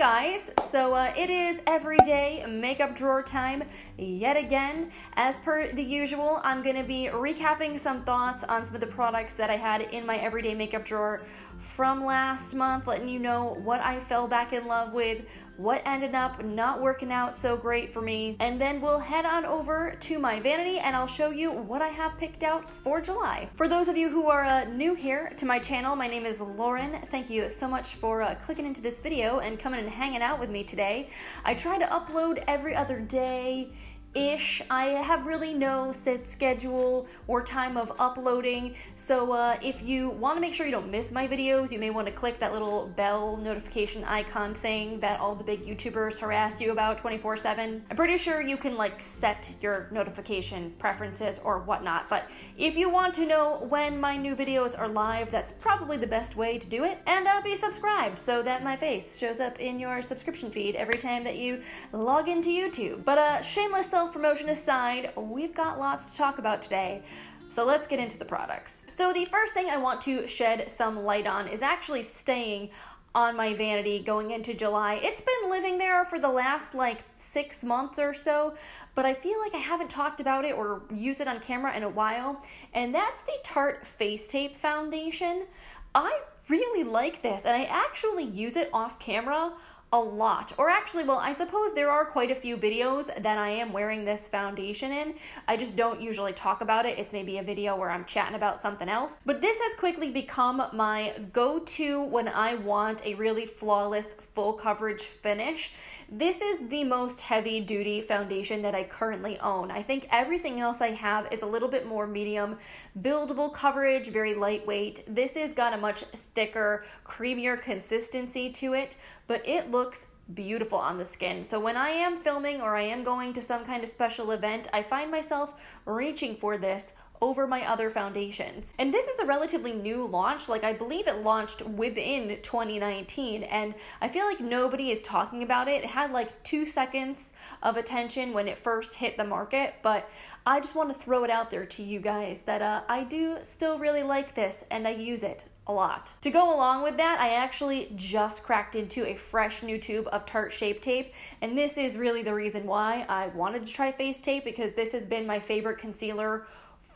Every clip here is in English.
guys, so it is everyday makeup drawer time yet again. As per the usual, I'm going to be recapping some thoughts on some of the products that I had in my everyday makeup drawer from last month, letting you know what I fell back in love with, what ended up not working out so great for me, and then we'll head on over to my vanity and I'll show you what I have picked out for July. For those of you who are new here to my channel, my name is Lauren. Thank you so much for clicking into this video and coming and hanging out with me today. I try to upload every other day-ish. I have really no set schedule or time of uploading, so if you want to make sure you don't miss my videos, you may want to click that little bell notification icon thing that all the big YouTubers harass you about 24/7. I'm pretty sure you can like set your notification preferences or whatnot, but if you want to know when my new videos are live, that's probably the best way to do it. And be subscribed so that my face shows up in your subscription feed every time that you log into YouTube. But shameless self-promotion aside, we've got lots to talk about today. So let's get into the products. So the first thing I want to shed some light on is actually staying on my vanity going into July. It's been living there for the last like 6 months or so, but I feel like I haven't talked about it or used it on camera in a while, and that's the Tarte Face Tape Foundation. I really like this, and I actually use it off camera a lot. Or actually, well, I suppose there are quite a few videos that I am wearing this foundation in. I just don't usually talk about it. It's maybe a video where I'm chatting about something else. But this has quickly become my go-to when I want a really flawless, full coverage finish. This is the most heavy-duty foundation that I currently own. I think everything else I have is a little bit more medium, buildable coverage, very lightweight. This has got a much thicker, creamier consistency to it, but it looks beautiful on the skin. So when I am filming or I am going to some kind of special event, I find myself reaching for this over my other foundations. And this is a relatively new launch. Like, I believe it launched within 2019, and I feel like nobody is talking about it. It had like 2 seconds of attention when it first hit the market, but I just want to throw it out there to you guys that I do still really like this, and I use it a lot. To go along with that, I actually just cracked into a fresh new tube of Tarte Shape Tape, and this is really the reason why I wanted to try Face Tape, because this has been my favorite concealer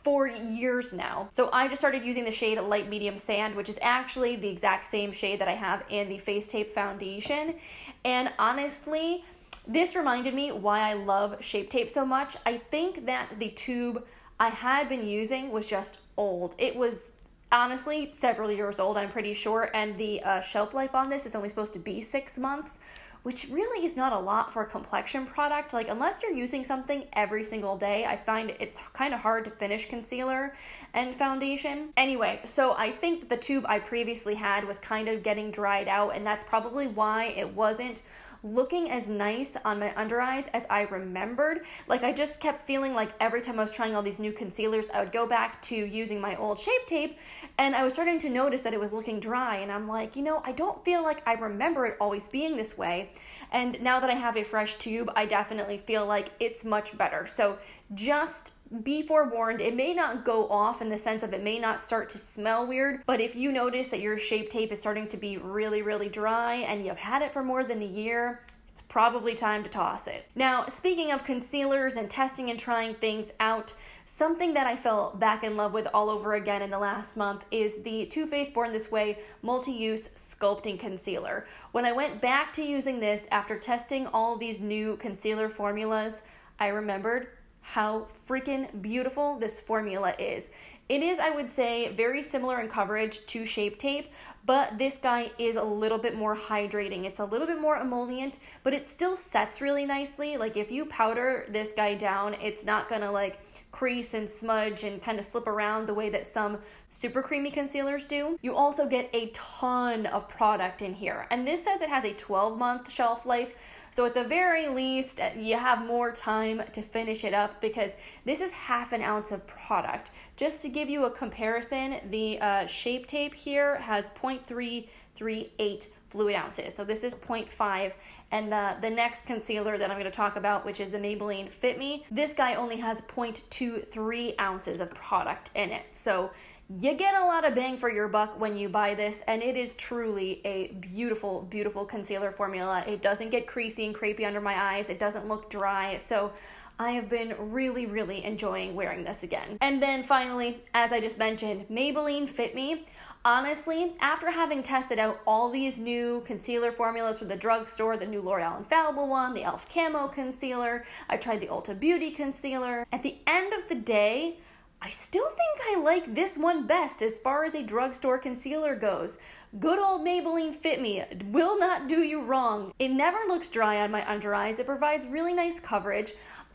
for years now. So I just started using the shade Light Medium Sand, which is actually the exact same shade that I have in the Face Tape Foundation. And honestly, this reminded me why I love Shape Tape so much. I think that the tube I had been using was just old. It was honestly several years old, I'm pretty sure, and the shelf life on this is only supposed to be 6 months, which really is not a lot for a complexion product. Like, unless you're using something every single day, I find it's kind of hard to finish concealer and foundation. Anyway, so I think the tube I previously had was kind of getting dried out, and that's probably why it wasn't looking as nice on my under eyes as I remembered. Like, I just kept feeling like every time I was trying all these new concealers, I would go back to using my old Shape Tape, and I was starting to notice that it was looking dry, and I'm like, you know, I don't feel like I remember it always being this way. And now that I have a fresh tube, I definitely feel like it's much better. So just be forewarned, it may not go off in the sense of it may not start to smell weird, but if you notice that your Shape Tape is starting to be really, really dry and you've had it for more than a year, it's probably time to toss it. Now, speaking of concealers and testing and trying things out, something that I fell back in love with all over again in the last month is the Too Faced Born This Way Multi-Use Sculpting Concealer. When I went back to using this after testing all these new concealer formulas, I remembered how freaking beautiful this formula is. It is, I would say, very similar in coverage to Shape Tape, but this guy is a little bit more hydrating. It's a little bit more emollient, but it still sets really nicely. Like, if you powder this guy down, it's not gonna like crease and smudge and kind of slip around the way that some super creamy concealers do. You also get a ton of product in here, and this says it has a 12-month shelf life. So at the very least, you have more time to finish it up, because this is half an ounce of product. Just to give you a comparison, the Shape Tape here has 0.338 fluid ounces. So this is 0.5. And the next concealer that I'm going to talk about, which is the Maybelline Fit Me, this guy only has 0.23 ounces of product in it. So You get a lot of bang for your buck when you buy this, and it is truly a beautiful, beautiful concealer formula. It doesn't get creasy and crepey under my eyes. It doesn't look dry. So I have been really, really enjoying wearing this again. And then finally, as I just mentioned, Maybelline Fit Me. Honestly, after having tested out all these new concealer formulas from the drugstore, the new L'Oreal Infallible one, the e.l.f. Camo Concealer, I tried the Ulta Beauty Concealer. At the end of the day, I still think I like this one best as far as a drugstore concealer goes. Good old Maybelline Fit Me will not do you wrong. It never looks dry on my under eyes. It provides really nice coverage.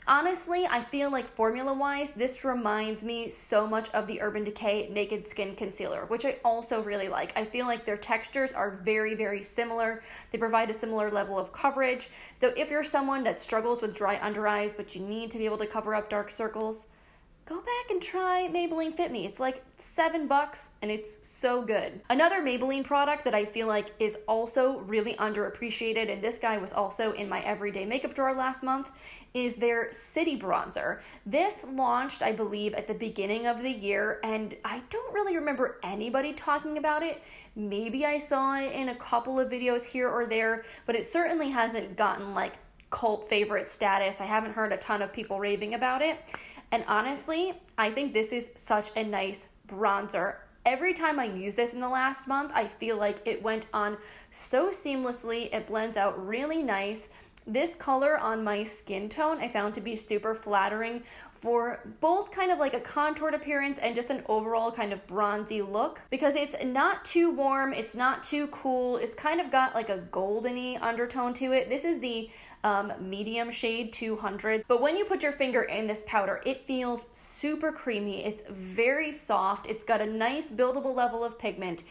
Honestly, I feel like formula-wise, this reminds me so much of the Urban Decay Naked Skin Concealer, which I also really like. I feel like their textures are very, very similar. They provide a similar level of coverage. So if you're someone that struggles with dry under eyes, but you need to be able to cover up dark circles, go back and try Maybelline Fit Me. It's like $7 and it's so good. Another Maybelline product that I feel like is also really underappreciated, and this guy was also in my everyday makeup drawer last month, is their City Bronzer. This launched, I believe, at the beginning of the year, and I don't really remember anybody talking about it. Maybe I saw it in a couple of videos here or there, but it certainly hasn't gotten like cult favorite status. I haven't heard a ton of people raving about it. And honestly, I think this is such a nice bronzer. Every time I use this in the last month, I feel like it went on so seamlessly. It blends out really nice. This color on my skin tone I found to be super flattering for both kind of like a contoured appearance and just an overall kind of bronzy look, because it's not too warm, it's not too cool, it's kind of got like a goldeny undertone to it. This is the medium shade 200, but when you put your finger in this powder, it feels super creamy. It's very soft. It's got a nice buildable level of pigment.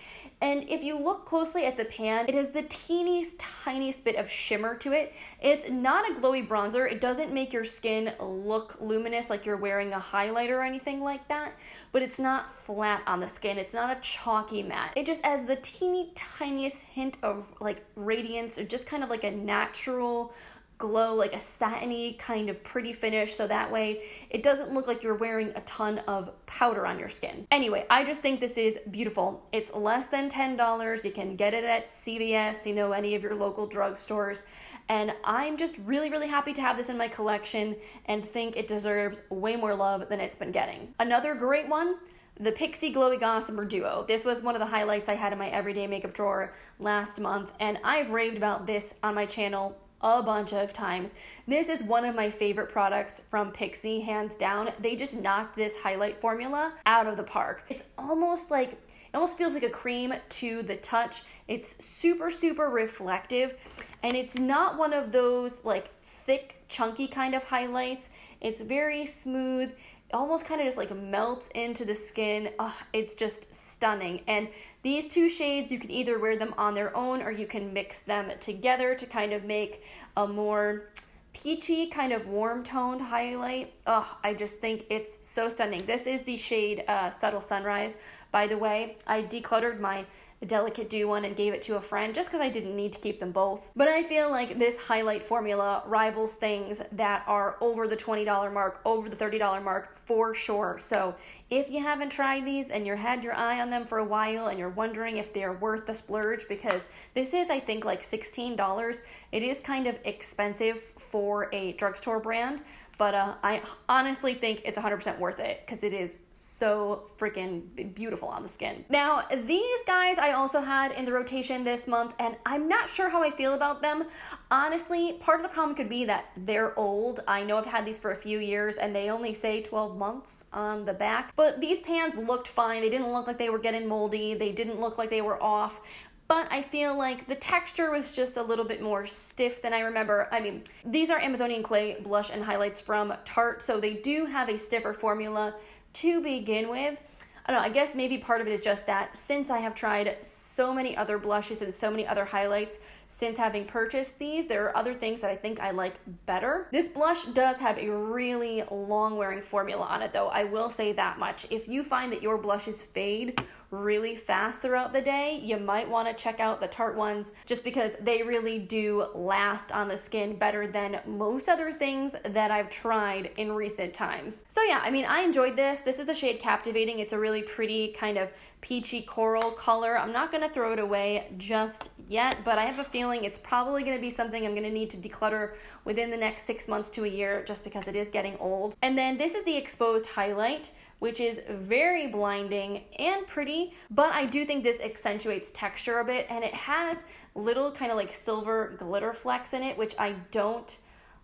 And if you look closely at the pan, it has the tiniest bit of shimmer to it. It's not a glowy bronzer. It doesn't make your skin look luminous like you're wearing a highlighter or anything like that, but it's not flat on the skin. It's not a chalky matte. It just has the tiniest hint of like radiance, or just kind of like a natural glow, like a satiny kind of pretty finish, so that way it doesn't look like you're wearing a ton of powder on your skin. Anyway, I just think this is beautiful. It's less than $10. You can get it at CVS, any of your local drugstores, and I'm just really, really happy to have this in my collection and think it deserves way more love than it's been getting. Another great one, the Pixi Glowy Gossamer Duo. This was one of the highlights I had in my everyday makeup drawer last month, and I've raved about this on my channel a bunch of times. This is one of my favorite products from Pixi, hands down. They just knocked this highlight formula out of the park. It's almost like, it almost feels like a cream to the touch. It's super, super reflective, and it's not one of those like thick, chunky kind of highlights. It's very smooth. Almost kind of just like melts into the skin. It's just stunning. And these two shades, you can either wear them on their own or you can mix them together to kind of make a more peachy, kind of warm toned highlight. I just think it's so stunning. This is the shade Subtle Sunrise, by the way. I decluttered my Delicate Dew one and gave it to a friend just because I didn't need to keep them both. But I feel like this highlight formula rivals things that are over the $20 mark, over the $30 mark for sure. So if you haven't tried these and you had your eye on them for a while and you're wondering if they're worth the splurge, because this is, I think, like $16. It is kind of expensive for a drugstore brand, but I honestly think it's 100% worth it because it is so freaking beautiful on the skin. Now, these guys I also had in the rotation this month, and I'm not sure how I feel about them. Honestly, part of the problem could be that they're old. I know I've had these for a few years, and they only say 12 months on the back, but these pans looked fine. They didn't look like they were getting moldy. They didn't look like they were off. But I feel like the texture was just a little bit more stiff than I remember. I mean, these are Amazonian Clay blush and highlights from Tarte, so they do have a stiffer formula to begin with. I don't know, I guess maybe part of it is just that since I have tried so many other blushes and so many other highlights since having purchased these, there are other things that I think I like better. This blush does have a really long wearing formula on it though, I will say that much. If you find that your blushes fade really fast throughout the day, you might want to check out the Tarte ones just because they really do last on the skin better than most other things that I've tried in recent times. So yeah, I mean, I enjoyed this. This is the shade Captivating. It's a really pretty kind of peachy coral color. I'm not going to throw it away just yet, but I have a feeling it's probably going to be something I'm going to need to declutter within the next 6 months to a year just because it is getting old. And then this is the Exposed Highlight, which is very blinding and pretty, but I do think this accentuates texture a bit, and it has little kind of like silver glitter flecks in it, which I don't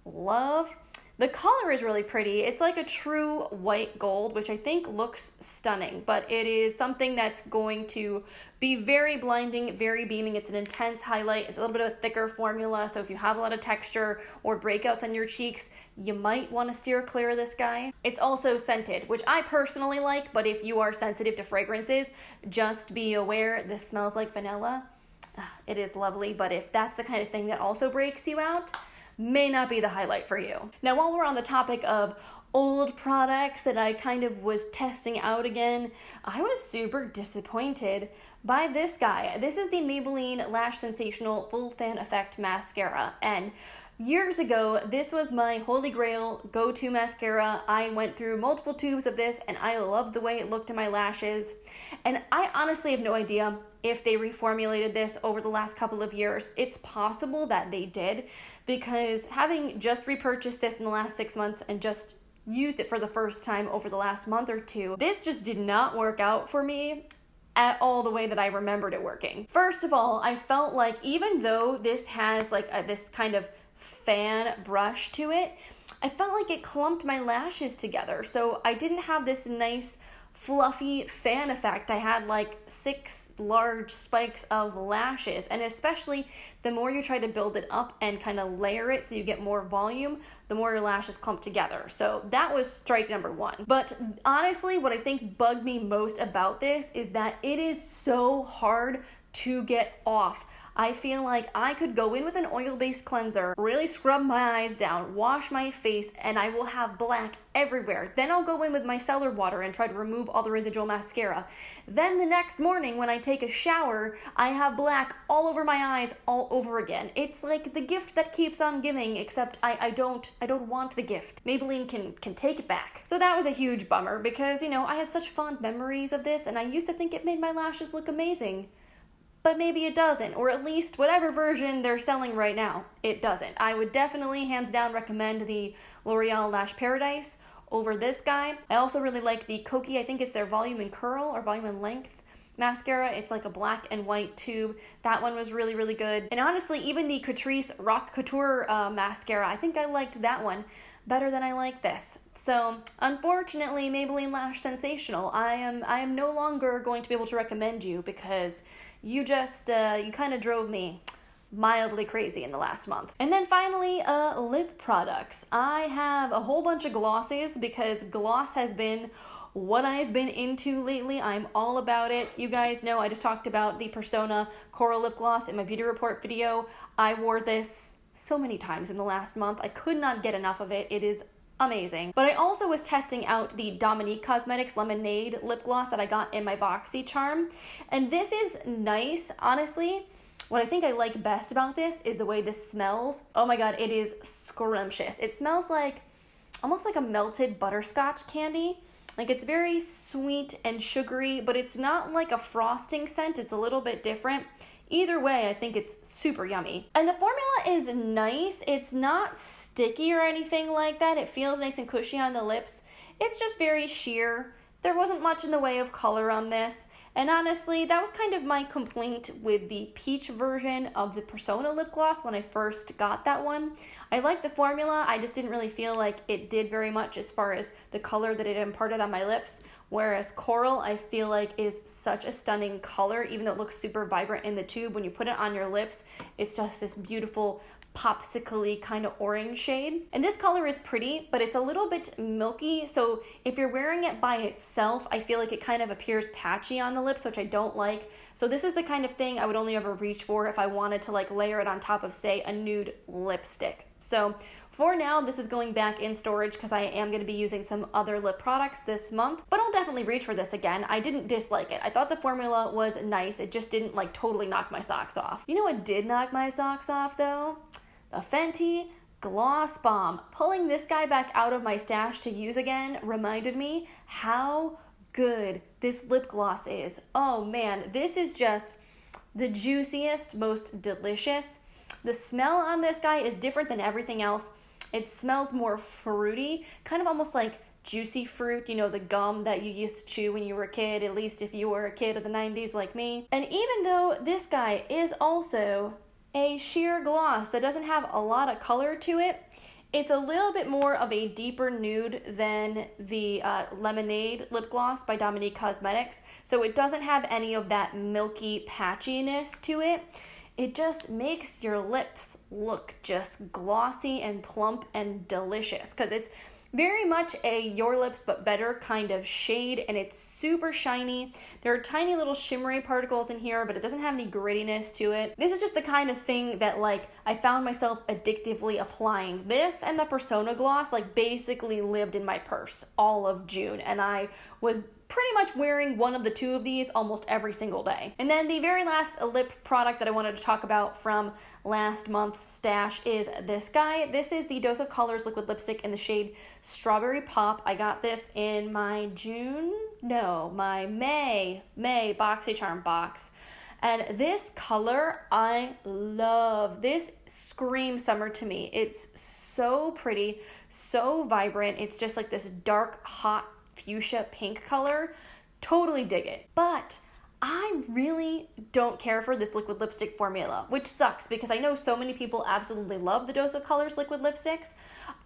love. The color is really pretty. It's like a true white gold, which I think looks stunning, but it is something that's going to be very blinding, very beaming. It's an intense highlight. It's a little bit of a thicker formula, so if you have a lot of texture or breakouts on your cheeks, you might want to steer clear of this guy. It's also scented, which I personally like, but if you are sensitive to fragrances, just be aware this smells like vanilla. It is lovely, but if that's the kind of thing that also breaks you out, may not be the highlight for you. Now, while we're on the topic of old products that I kind of was testing out again, I was super disappointed by this guy. This is the Maybelline Lash Sensational Full Fan Effect Mascara, and years ago, this was my holy grail go-to mascara. I went through multiple tubes of this and I loved the way it looked in my lashes. And I honestly have no idea if they reformulated this over the last couple of years. It's possible that they did, because having just repurchased this in the last 6 months and just used it for the first time over the last month or two, this just did not work out for me at all the way that I remembered it working. First of all, I felt like even though this has like this kind of fan brush to it, I felt like it clumped my lashes together. So I didn't have this nice fluffy fan effect. I had like 6 large spikes of lashes, and especially the more you try to build it up and kind of layer it so you get more volume, the more your lashes clump together. So that was strike number 1. But honestly, what I think bugged me most about this is that it is so hard to get off. I feel like I could go in with an oil-based cleanser, really scrub my eyes down, wash my face, and I will have black everywhere. Then I'll go in with micellar water and try to remove all the residual mascara. Then the next morning when I take a shower, I have black all over my eyes all over again. It's like the gift that keeps on giving, except I don't want the gift. Maybelline can take it back. So that was a huge bummer because, you know, I had such fond memories of this and I used to think it made my lashes look amazing. But maybe it doesn't, or at least whatever version they're selling right now, it doesn't. I would definitely, hands down, recommend the L'Oreal Lash Paradise over this guy. I also really like the Kokie, I think it's their Volume and Curl, or Volume and Length mascara. It's like a black and white tube. That one was really, really good. And honestly, even the Catrice Rock Couture mascara, I think I liked that one better than I like this. So, unfortunately, Maybelline Lash Sensational, I am no longer going to be able to recommend you because you just, you kind of drove me mildly crazy in the last month. And then finally, lip products. I have a whole bunch of glosses because gloss has been what I've been into lately. I'm all about it. You guys know I just talked about the Persona Coral Lip Gloss in my beauty report video. I wore this so many times in the last month. I could not get enough of it. It is amazing. But I also was testing out the Dominique Cosmetics Lemonade lip gloss that I got in my BoxyCharm. And this is nice, honestly. What I think I like best about this is the way this smells. Oh my god, it is scrumptious. It smells like, almost like a melted butterscotch candy. Like, it's very sweet and sugary, but it's not like a frosting scent. It's a little bit different. Either way, I think it's super yummy. And the formula is nice. It's not sticky or anything like that. It feels nice and cushy on the lips. It's just very sheer. There wasn't much in the way of color on this. And honestly, that was kind of my complaint with the peach version of the Persona lip gloss when I first got that one. I liked the formula, I just didn't really feel like it did very much as far as the color that it imparted on my lips. Whereas Coral, I feel like, is such a stunning color, even though it looks super vibrant in the tube. When you put it on your lips, it's just this beautiful popsicle-y kind of orange shade. And this color is pretty, but it's a little bit milky, so if you're wearing it by itself, I feel like it kind of appears patchy on the lips, which I don't like. So this is the kind of thing I would only ever reach for if I wanted to like layer it on top of, say, a nude lipstick. So for now, this is going back in storage because I am going to be using some other lip products this month, but I'll definitely reach for this again. I didn't dislike it. I thought the formula was nice. It just didn't like totally knock my socks off. You know what did knock my socks off though? The Fenty Gloss Bomb. Pulling this guy back out of my stash to use again reminded me how good this lip gloss is. Oh man, this is just the juiciest, most delicious. The smell on this guy is different than everything else. It smells more fruity, kind of almost like juicy fruit, you know, the gum that you used to chew when you were a kid, at least if you were a kid of the 90s like me. And even though this guy is also a sheer gloss that doesn't have a lot of color to it, it's a little bit more of a deeper nude than the Lemonade lip gloss by Dominique Cosmetics. So it doesn't have any of that milky patchiness to it. It just makes your lips look just glossy and plump and delicious because it's very much a Your Lips But Better kind of shade, and it's super shiny. There are tiny little shimmery particles in here, but it doesn't have any grittiness to it. This is just the kind of thing that like I found myself addictively applying. This and the Persona gloss like basically lived in my purse all of June, and I was pretty much wearing one of the two of these almost every single day. And then the very last lip product that I wanted to talk about from last month's stash is this guy. This is the Dose of Colors liquid lipstick in the shade Strawberry Pop. I got this in my May BoxyCharm box. And this color, I love. This screams summer to me. It's so pretty, so vibrant. It's just like this dark, hot, fuchsia pink color. Totally dig it. But I really don't care for this liquid lipstick formula, which sucks because I know so many people absolutely love the Dose of Colors liquid lipsticks.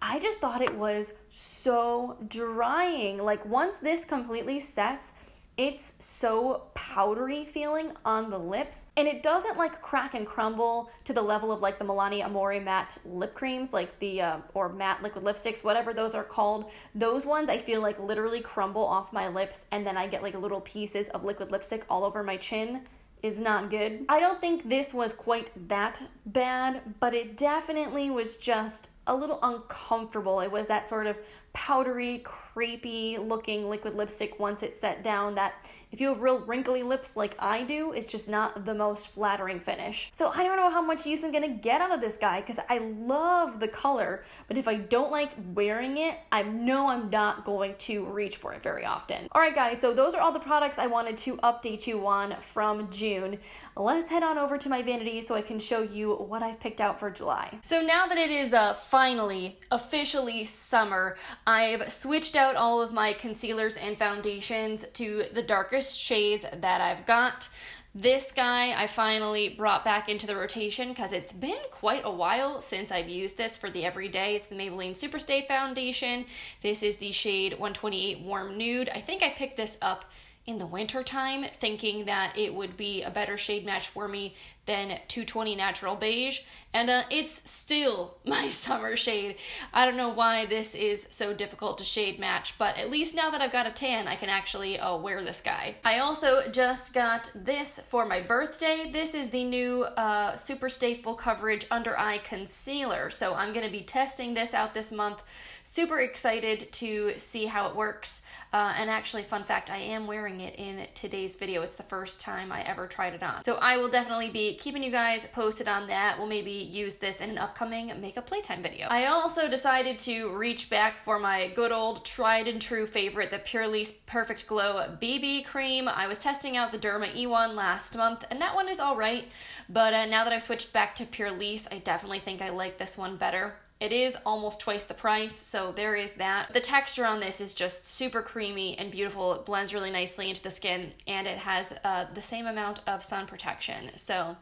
I just thought it was so drying. Like once this completely sets, it's so powdery feeling on the lips, and it doesn't like crack and crumble to the level of like the Milani Amore matte lip creams, like the or matte liquid lipsticks, whatever those are called. Those ones I feel like literally crumble off my lips, and then I get like little pieces of liquid lipstick all over my chin. Is not good. I don't think this was quite that bad, but it definitely was just a little uncomfortable. It was that sort of powdery, crepey looking liquid lipstick once it set down that if you have real wrinkly lips like I do, it's just not the most flattering finish. So I don't know how much use I'm gonna get out of this guy because I love the color, but if I don't like wearing it, I know I'm not going to reach for it very often. All right guys, so those are all the products I wanted to update you on from June. Let's head on over to my vanity so I can show you what I've picked out for July. So now that it is finally, officially summer, I've switched out all of my concealers and foundations to the darkest shades that I've got. This guy I finally brought back into the rotation because it's been quite a while since I've used this for the everyday. It's the Maybelline Superstay Foundation. This is the shade 128 Warm Nude. I think I picked this up in the winter time thinking that it would be a better shade match for me than 220 Natural Beige, and it's still my summer shade. I don't know why this is so difficult to shade match, but at least now that I've got a tan, I can actually wear this guy. I also just got this for my birthday. This is the new Superstay Full Coverage Under Eye Concealer, so I'm going to be testing this out this month. Super excited to see how it works, and actually, fun fact, I am wearing it in today's video. It's the first time I ever tried it on. So I will definitely be keeping you guys posted on that. We'll maybe use this in an upcoming makeup playtime video. I also decided to reach back for my good old tried and true favorite, the Purlisse Perfect Glow BB Cream. I was testing out the Derma E1 last month, and that one is alright, but now that I've switched back to Purlisse, I definitely think I like this one better. It is almost twice the price, so there is that. The texture on this is just super creamy and beautiful. It blends really nicely into the skin, and it has the same amount of sun protection. So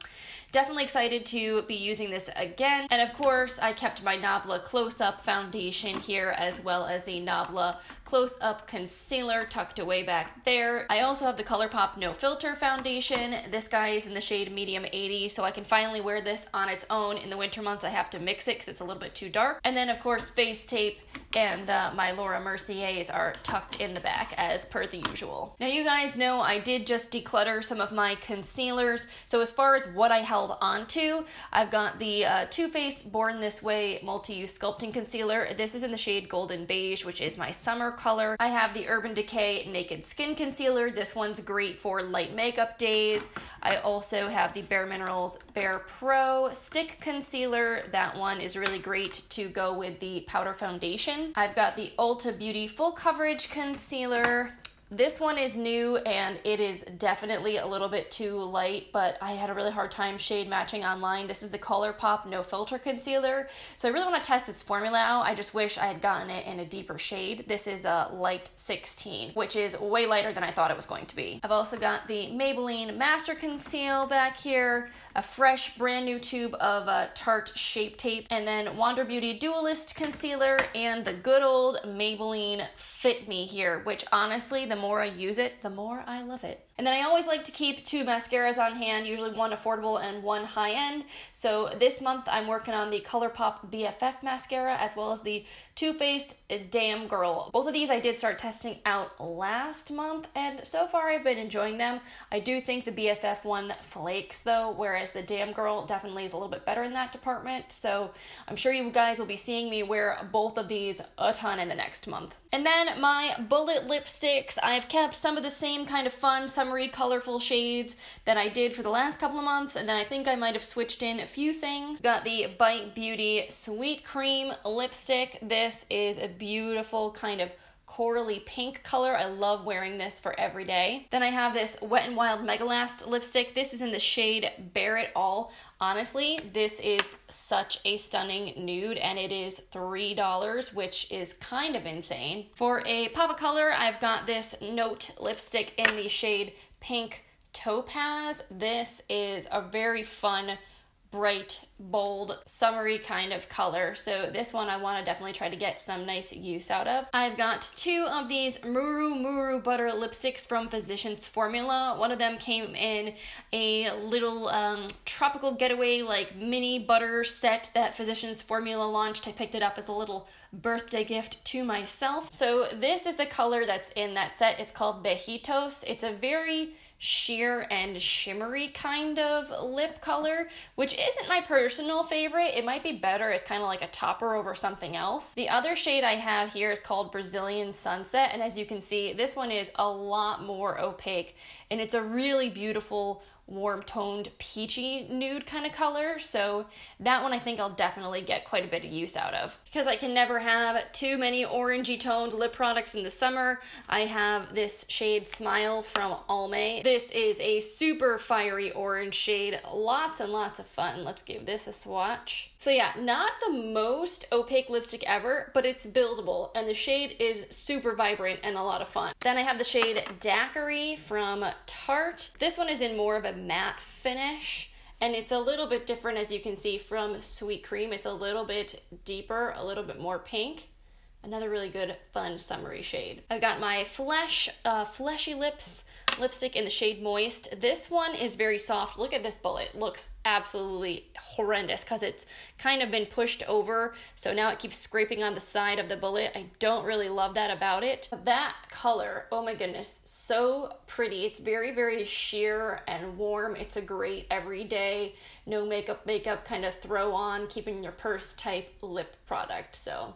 definitely excited to be using this again. And of course, I kept my Nabla Close Up foundation here, as well as the Nabla close-up concealer tucked away back there. I also have the ColourPop No Filter foundation. This guy is in the shade Medium 80, so I can finally wear this on its own. In the winter months, I have to mix it because it's a little bit too dark. And then, of course, face tape and my Laura Merciers are tucked in the back as per the usual. Now, you guys know I did just declutter some of my concealers. So as far as what I held on to, I've got the Too Faced Born This Way Multi-Use Sculpting Concealer. This is in the shade Golden Beige, which is my summer color. I have the Urban Decay Naked Skin Concealer. This one's great for light makeup days. I also have the Bare Minerals Bare Pro Stick Concealer. That one is really great to go with the powder foundation. I've got the Ulta Beauty Full Coverage Concealer. This one is new and it is definitely a little bit too light, but I had a really hard time shade matching online. This is the ColourPop No Filter Concealer. So I really want to test this formula out. I just wish I had gotten it in a deeper shade. This is a light 16, which is way lighter than I thought it was going to be. I've also got the Maybelline Master Conceal back here, a fresh brand new tube of Tarte Shape Tape, and then Wander Beauty Dualist Concealer, and the good old Maybelline Fit Me here, which honestly, the more I use it, the more I love it. And then I always like to keep 2 mascaras on hand, usually one affordable and one high-end. So this month I'm working on the ColourPop BFF mascara as well as the Too Faced Damn Girl. Both of these I did start testing out last month, and so far I've been enjoying them. I do think the BFF one flakes though, whereas the Damn Girl definitely is a little bit better in that department. So I'm sure you guys will be seeing me wear both of these a ton in the next month. And then my bullet lipsticks, I've kept some of the same kind of fun, summery, colorful shades that I did for the last couple of months, and then I think I might have switched in a few things. Got the Bite Beauty Sweet Cream lipstick. This is a beautiful kind of corally pink color. I love wearing this for every day. Then I have this Wet n Wild Megalast lipstick. This is in the shade Bare It All. Honestly, this is such a stunning nude, and it is $3, which is kind of insane. For a pop of color, I've got this Note lipstick in the shade Pink Topaz. This is a very fun, bright, bold, summery kind of color. So this one I want to definitely try to get some nice use out of. I've got 2 of these Muru Butter lipsticks from Physicians Formula. One of them came in a little tropical getaway like mini butter set that Physicians Formula launched. I picked it up as a little birthday gift to myself. So this is the color that's in that set. It's called Bejitos. It's a very sheer and shimmery kind of lip color, which isn't my personal favorite. It might be better as kind of like a topper over something else. The other shade I have here is called Brazilian Sunset, and as you can see, this one is a lot more opaque, and it's a really beautiful warm toned peachy nude kind of color. So that one I think I'll definitely get quite a bit of use out of. Because I can never have too many orangey toned lip products in the summer, I have this shade Smile from Almay. This is a super fiery orange shade, lots and lots of fun. Let's give this a swatch. So yeah, not the most opaque lipstick ever, but it's buildable, and the shade is super vibrant and a lot of fun. Then I have the shade Daiquiri from Tarte. This one is in more of a matte finish, and it's a little bit different, as you can see, from Sweet Cream. It's a little bit deeper, a little bit more pink. Another really good, fun, summery shade. I've got my Fleshy Lips lipstick in the shade Moist. This one is very soft. Look at this bullet. It looks absolutely horrendous because it's kind of been pushed over, so now it keeps scraping on the side of the bullet. I don't really love that about it. But that color, oh my goodness, so pretty. It's very, very sheer and warm. It's a great everyday, no makeup kind of throw on, keeping your purse type lip product. So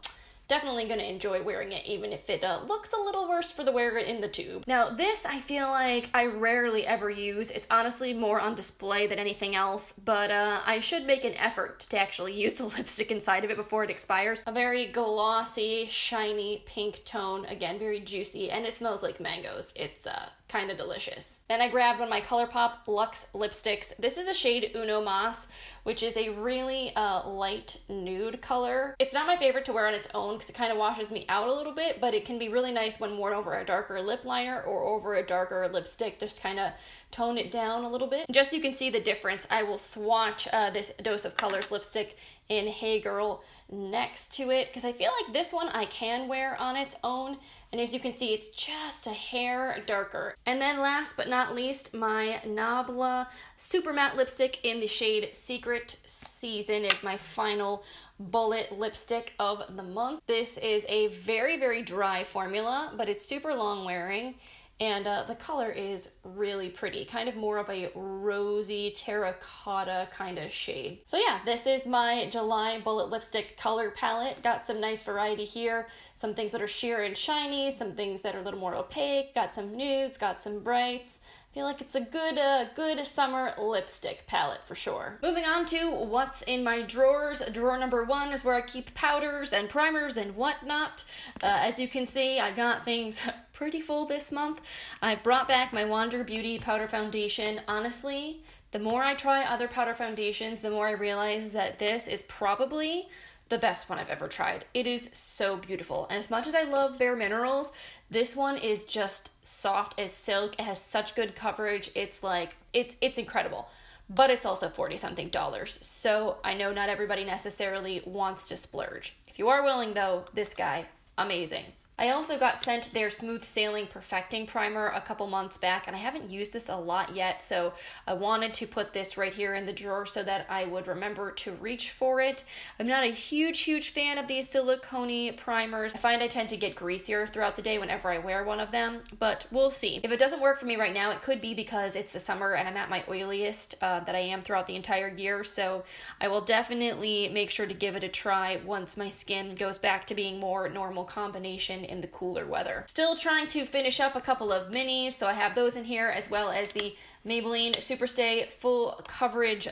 definitely going to enjoy wearing it, even if it looks a little worse for the wearer in the tube. Now this I feel like I rarely ever use. It's honestly more on display than anything else, but I should make an effort to actually use the lipstick inside of it before it expires. A very glossy, shiny pink tone, again very juicy, and it smells like mangoes. It's kind of delicious. Then I grabbed one of my ColourPop Luxe lipsticks. This is the shade Uno Mas, which is a really light nude color. It's not my favorite to wear on its own because it kind of washes me out a little bit, but it can be really nice when worn over a darker lip liner or over a darker lipstick, just kind of tone it down a little bit. Just so you can see the difference, I will swatch this Dose of Colors lipstick in Hey Girl next to it, because I feel like this one I can wear on its own, and as you can see, it's just a hair darker. And then last but not least, my Nabla Super Matte Lipstick in the shade Secret Season is my final bullet lipstick of the month. This is a very, very dry formula, but it's super long wearing. And the color is really pretty, kind of more of a rosy terracotta kind of shade. So yeah, this is my July bullet lipstick color palette. Got some nice variety here. Some things that are sheer and shiny, some things that are a little more opaque, got some nudes, got some brights. I feel like it's a good summer lipstick palette for sure. Moving on to what's in my drawers. Drawer number 1 is where I keep powders and primers and whatnot. As you can see, I got things pretty full this month. I've brought back my Wander Beauty powder foundation. Honestly, the more I try other powder foundations, the more I realize that this is probably the best one I've ever tried. It is so beautiful. And as much as I love Bare Minerals, this one is just soft as silk. It has such good coverage. It's like, it's incredible. But it's also $40-something. So I know not everybody necessarily wants to splurge. If you are willing though, this guy, amazing. I also got sent their Smooth Sailing Perfecting Primer a couple months back, and I haven't used this a lot yet, so I wanted to put this right here in the drawer so that I would remember to reach for it. I'm not a huge fan of these silicone primers. I find I tend to get greasier throughout the day whenever I wear one of them, but we'll see. If it doesn't work for me right now, it could be because it's the summer and I'm at my oiliest that I am throughout the entire year, so I will definitely make sure to give it a try once my skin goes back to being more normal combination in the cooler weather. Still trying to finish up a couple of minis, so I have those in here, as well as the Maybelline Superstay Full Coverage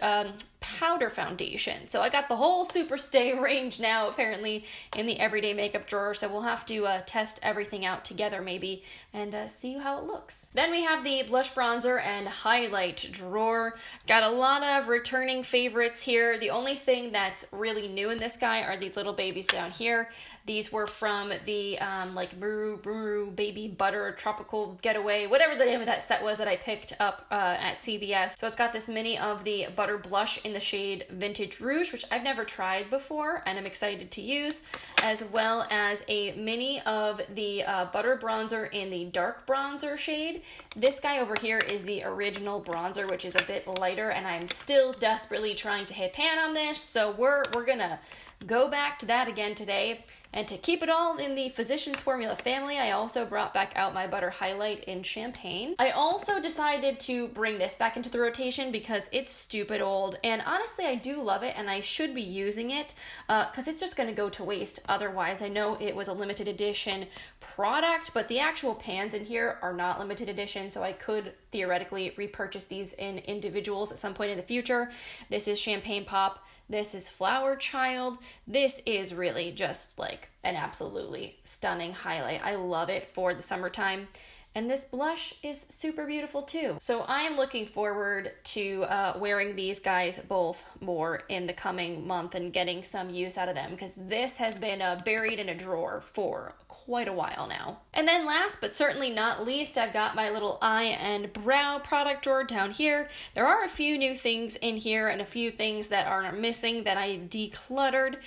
Powder Foundation. So I got the whole Superstay range now, apparently, in the everyday makeup drawer, so we'll have to test everything out together maybe and see how it looks. Then we have the blush, bronzer, and highlight drawer. Got a lot of returning favorites here. The only thing that's really new in this guy are these little babies down here. These were from the like Muru Baby Butter Tropical Getaway, whatever the name of that set was that I picked up at CVS. So it's got this mini of the Butter Blush in the shade Vintage Rouge, which I've never tried before and I'm excited to use, as well as a mini of the Butter Bronzer in the Dark Bronzer shade. This guy over here is the original bronzer, which is a bit lighter, and I'm still desperately trying to hit pan on this, so we're gonna go back to that again today. And to keep it all in the Physicians Formula family, I also brought back out my Butter Highlight in Champagne. I also decided to bring this back into the rotation because it's stupid old, and honestly I do love it and I should be using it because it's just going to go to waste otherwise. I know it was a limited edition product, but the actual pans in here are not limited edition, so I could theoretically repurchase these in individuals at some point in the future. This is Champagne Pop. This is Flower Child. This is really just like an absolutely stunning highlight. I love it for the summertime. And this blush is super beautiful too. So I am looking forward to wearing these guys both more in the coming month and getting some use out of them, because this has been buried in a drawer for quite a while now. And then last but certainly not least, I've got my little eye and brow product drawer down here. There are a few new things in here and a few things that are missing that I decluttered.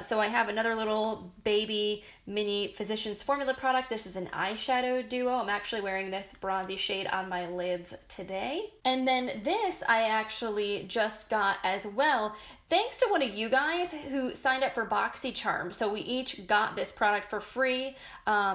So I have another little baby mini Physicians Formula product. This is an eyeshadow duo. I'm actually wearing this bronzy shade on my lids today. And then this I actually just got as well, thanks to one of you guys who signed up for BoxyCharm. So we each got this product for free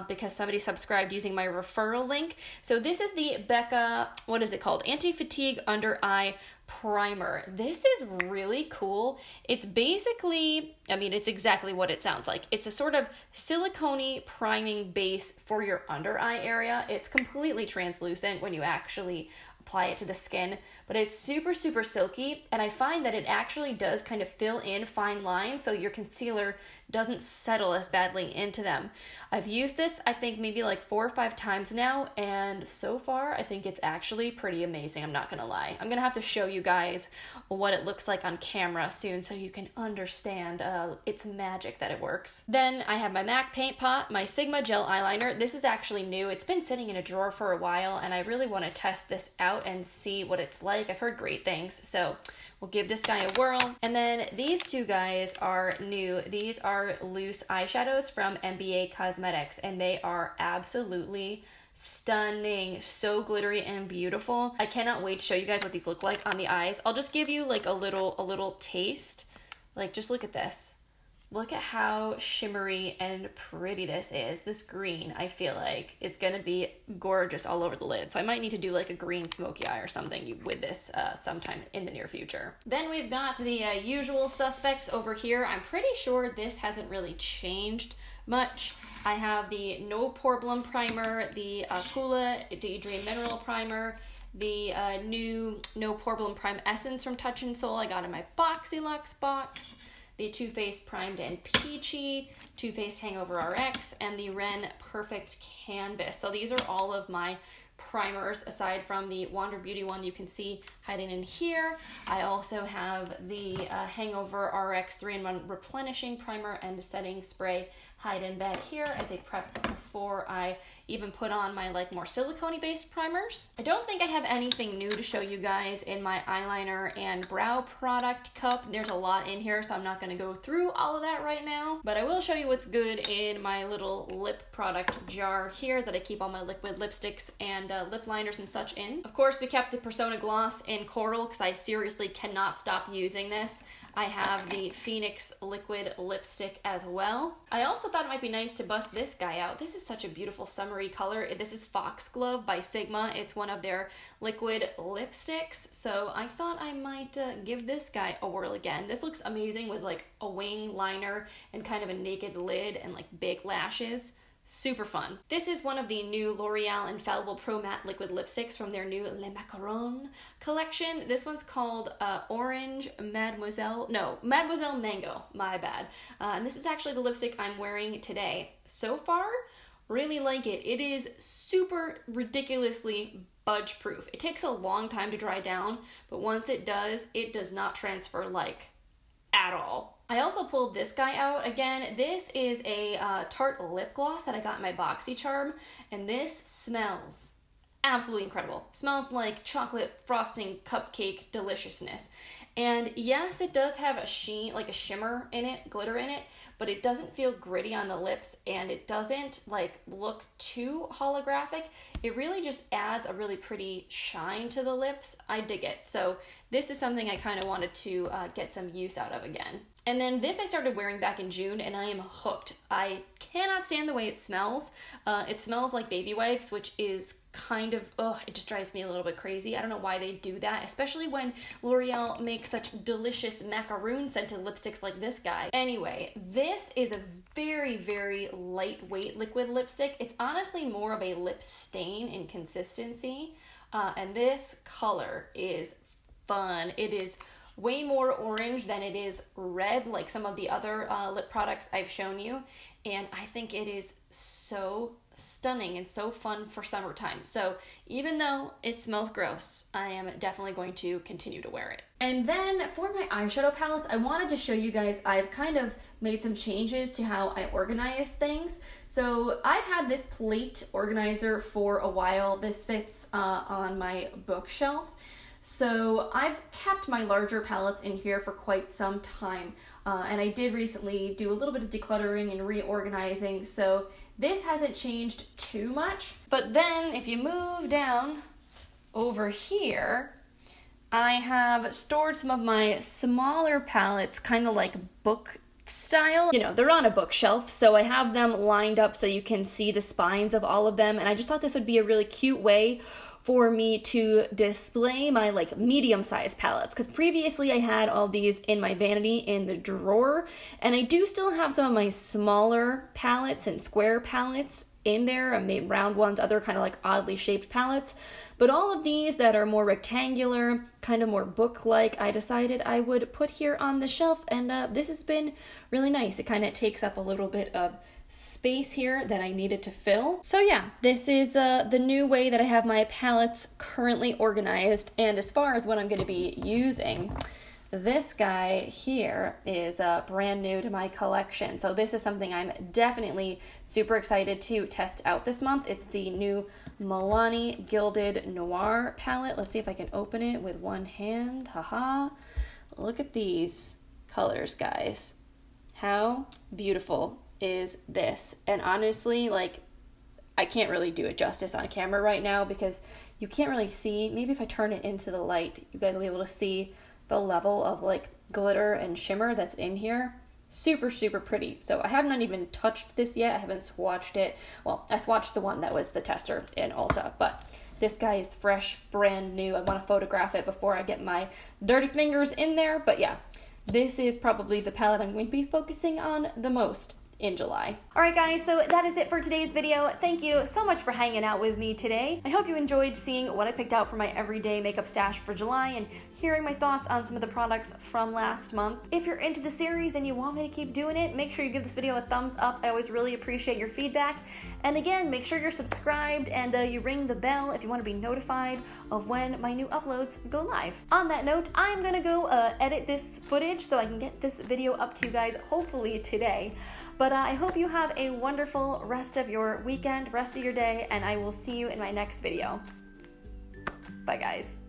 because somebody subscribed using my referral link. So this is the Becca, what is it called? Anti-Fatigue Under Eye Primer. This is really cool. It's basically, I mean, it's exactly what it sounds like. It's a sort of silicone priming base for your under eye area. It's completely translucent when you actually apply it to the skin, but it's super silky, and I find that it actually does kind of fill in fine lines so your concealer doesn't settle as badly into them. I've used this I think maybe like 4 or 5 times now, and so far I think it's actually pretty amazing. I'm not gonna lie. I'm gonna have to show you guys what it looks like on camera soon so you can understand its magic that it works. Then I have my MAC Paint Pot, my Sigma gel eyeliner. This is actually new. It's been sitting in a drawer for a while and I really want to test this out out and see what it's like. I've heard great things, so we'll give this guy a whirl. And then these two guys are new. These are loose eyeshadows from MBA Cosmetics, and they are absolutely stunning, so glittery and beautiful. I cannot wait to show you guys what these look like on the eyes. I'll just give you like a little taste. Like, just look at this. Look at how shimmery and pretty this is. This green, I feel like, is gonna be gorgeous all over the lid. So I might need to do like a green smoky eye or something with this sometime in the near future. Then we've got the usual suspects over here. I'm pretty sure this hasn't really changed much. I have the No Problem Primer, the Kula Daydream Mineral Primer, the new No Problem Prime Essence from Touch in Sol I got in my Boxy Luxe box, the Too Faced Primed and Peachy, Too Faced Hangover RX, and the Ren Perfect Canvas. So these are all of my primers aside from the Wander Beauty one you can see hiding in here. I also have the Hangover RX 3-in-1 Replenishing Primer and Setting Spray hiding back here as a prep before I even put on my like more silicone based primers. I don't think I have anything new to show you guys in my eyeliner and brow product cup. There's a lot in here, so I'm not going to go through all of that right now, but I will show you what's good in my little lip product jar here that I keep all my liquid lipsticks and lip liners and such in. Of course, we kept the Persona Gloss in Coral because I seriously cannot stop using this. I have the Phoenix liquid lipstick as well. I also thought it might be nice to bust this guy out. This is such a beautiful summery color. This is Foxglove by Sigma. It's one of their liquid lipsticks. So I thought I might give this guy a whirl again. This looks amazing with like a wing liner and kind of a naked lid and like big lashes. Super fun. This is one of the new L'Oreal Infallible Pro Matte Liquid Lipsticks from their new Le Macaron collection. This one's called Orange Mademoiselle Mango, my bad. And this is actually the lipstick I'm wearing today. So far, really like it. It is super ridiculously budge proof. It takes a long time to dry down, but once it does not transfer like at all. I also pulled this guy out again. This is a Tarte lip gloss that I got in my BoxyCharm, and this smells absolutely incredible. Smells like chocolate frosting cupcake deliciousness. And yes, it does have a sheen, like a shimmer in it, glitter in it, but it doesn't feel gritty on the lips, and it doesn't like look too holographic. It really just adds a really pretty shine to the lips. I dig it. So this is something I kind of wanted to get some use out of again. And then this I started wearing back in June, and I am hooked. I cannot stand the way it smells. It smells like baby wipes, which is kind of, it just drives me a little bit crazy. I don't know why they do that, especially when L'Oreal makes such delicious macaroon scented lipsticks like this guy. Anyway, this is a very, very lightweight liquid lipstick. It's honestly more of a lip stain in consistency, and this color is fun. It is way more orange than it is red, like some of the other lip products I've shown you, and I think it is so stunning and so fun for summertime. So even though it smells gross, I am definitely going to continue to wear it. And then for my eyeshadow palettes, I wanted to show you guys, I've kind of made some changes to how I organize things. So I've had this plate organizer for a while. This sits on my bookshelf. So I've kept my larger palettes in here for quite some time, and I did recently do a little bit of decluttering and reorganizing, so this hasn't changed too much. But then if you move down over here, I have stored some of my smaller palettes, kind of like book style. You know, they're on a bookshelf, so I have them lined up so you can see the spines of all of them, and I just thought this would be a really cute way for me to display my like medium-sized palettes, because previously I had all these in my vanity in the drawer, and I do still have some of my smaller palettes and square palettes in there. I made round ones, other kind of like oddly shaped palettes, but all of these that are more rectangular, kind of more book-like, I decided I would put here on the shelf, and this has been really nice. It kind of takes up a little bit of space here that I needed to fill. So yeah, this is the new way that I have my palettes currently organized, and as far as what I'm going to be using, this guy here is brand new to my collection. So this is something I'm definitely super excited to test out this month. It's the new Milani Gilded Noir palette. Let's see if I can open it with one hand. Haha. Look at these colors, guys. How beautiful is this? And honestly, like, I can't really do it justice on camera right now because you can't really see. Maybe if I turn it into the light, you guys will be able to see the level of like glitter and shimmer that's in here. Super, super pretty. So I have not even touched this yet. I haven't swatched it. Well, I swatched the one that was the tester in Ulta, but this guy is fresh, brand new. I want to photograph it before I get my dirty fingers in there. But yeah, this is probably the palette I'm going to be focusing on the most in July. Alright guys, so that is it for today's video. Thank you so much for hanging out with me today. I hope you enjoyed seeing what I picked out for my everyday makeup stash for July and hearing my thoughts on some of the products from last month. If you're into the series and you want me to keep doing it, make sure you give this video a thumbs up. I always really appreciate your feedback. And again, make sure you're subscribed and you ring the bell if you want to be notified of when my new uploads go live. On that note, I'm gonna go edit this footage so I can get this video up to you guys hopefully today. But I hope you have a wonderful rest of your weekend, rest of your day, and I will see you in my next video. Bye guys.